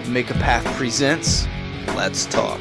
Make a Path presents Let's Talk.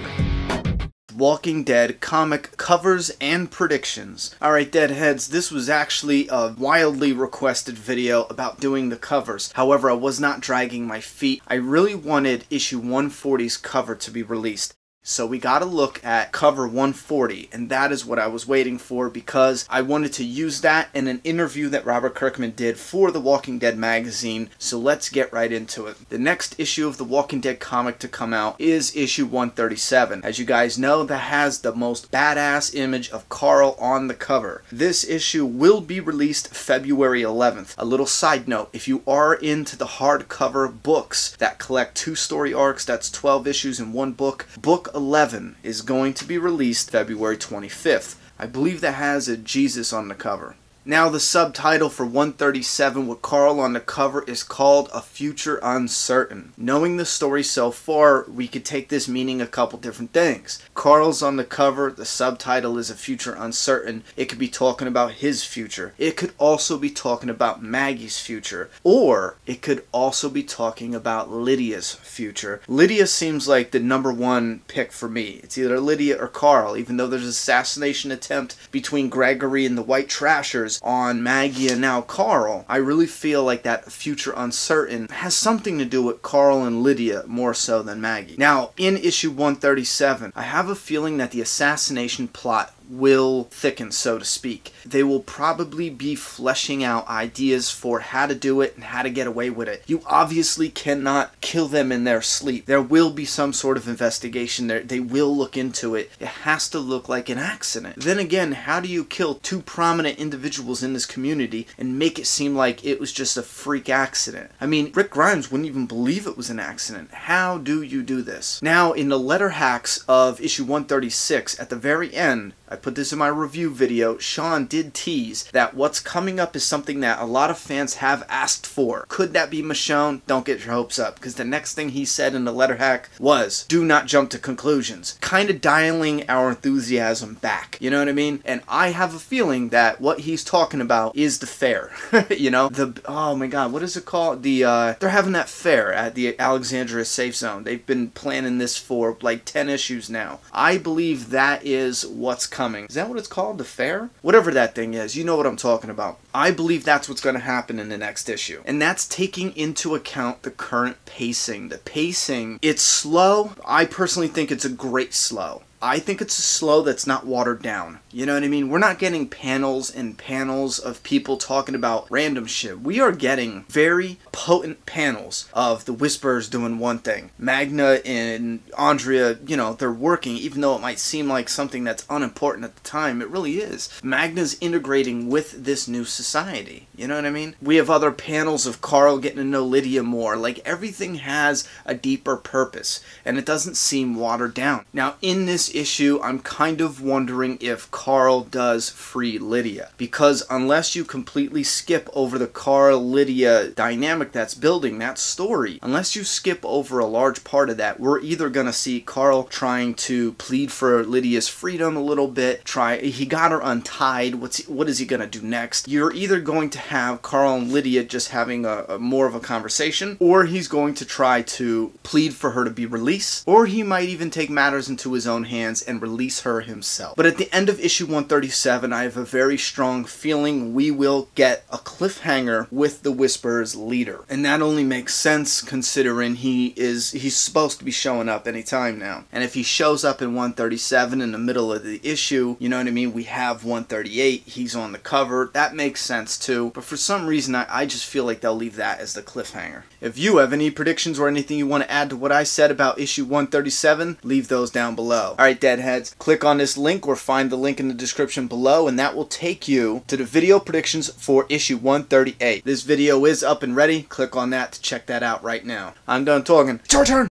Walking Dead comic covers and predictions. Alright Deadheads, this was actually a wildly requested video about doing the covers. However, I was not dragging my feet. I really wanted issue 140's cover to be released. So we got to look at cover 140, and that is what I was waiting for because I wanted to use that in an interview that Robert Kirkman did for The Walking Dead magazine, so let's get right into it. The next issue of The Walking Dead comic to come out is issue 137. As you guys know, that has the most badass image of Carl on the cover. This issue will be released February 11th. A little side note, if you are into the hardcover books that collect 2 story arcs, that's 12 issues in one book, Book 11 is going to be released February 25th. I believe that has a Jesus on the cover. Now the subtitle for 137 with Carl on the cover is called A Future Uncertain. Knowing the story so far, we could take this meaning a couple different things. Carl's on the cover, the subtitle is A Future Uncertain. It could be talking about his future. It could also be talking about Maggie's future. Or it could also be talking about Lydia's future. Lydia seems like the #1 pick for me. It's either Lydia or Carl, even though there's an assassination attempt between Gregory and the White Trashers on Maggie and now Carl. I really feel like that Future Uncertain has something to do with Carl and Lydia more so than Maggie. Now, in issue 137, I have a feeling that the assassination plot will thicken, so to speak. They will probably be fleshing out ideas for how to do it and how to get away with it. You obviously cannot kill them in their sleep. There will be some sort of investigation there. They will look into it. It has to look like an accident. Then again, how do you kill 2 prominent individuals in this community and make it seem like it was just a freak accident? I mean, Rick Grimes wouldn't even believe it was an accident. How do you do this? Now, in the letter hacks of issue 136, at the very end, I put this in my review video, Sean did tease that what's coming up is something that a lot of fans have asked for. Could that be Michonne? Don't get your hopes up, because the next thing he said in the letter hack was, do not jump to conclusions. Kind of dialing our enthusiasm back, you know what I mean? And I have a feeling that what he's talking about is the fair. You know, oh my god, what is it called? They're having that fair at the Alexandria Safe Zone. They've been planning this for like 10 issues now. I believe that is what's coming. Is that what it's called? The fair? Whatever that thing is, you know what I'm talking about. I believe that's what's going to happen in the next issue. And that's taking into account the current pacing. The pacing, it's slow. I personally think it's a great slow. I think it's a slow that's not watered down. You know what I mean? We're not getting panels and panels of people talking about random shit. We are getting very potent panels of the Whisperers doing one thing. Magna and Andrea, you know, they're working, even though it might seem like something that's unimportant at the time. It really is. Magna's integrating with this new society. You know what I mean? We have other panels of Carl getting to know Lydia more. Like, everything has a deeper purpose, and it doesn't seem watered down. Now, in this issue, I'm kind of wondering if Carl does free Lydia, because unless you completely skip over the Carl-Lydia dynamic that's building that story, unless you skip over a large part of that, we're either gonna see Carl trying to plead for Lydia's freedom a little bit, he got her untied, what is he gonna do next? You're either going to have Carl and Lydia just having a more of a conversation, or he's going to try to plead for her to be released, or he might even take matters into his own hands and release her himself. But at the end of issue 137, I have a very strong feeling we will get a cliffhanger with the Whisperer's leader. And that only makes sense considering he's supposed to be showing up anytime now. And if he shows up in 137 in the middle of the issue, you know what I mean, we have 138, he's on the cover, that makes sense too. But for some reason, I just feel like they'll leave that as the cliffhanger. If you have any predictions or anything you want to add to what I said about issue 137, leave those down below. Alright Deadheads, click on this link or find the link in the description below, and that will take you to the video predictions for issue 138. This video is up and ready. Click on that to check that out right now. I'm done talking. It's your turn!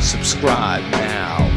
Subscribe now.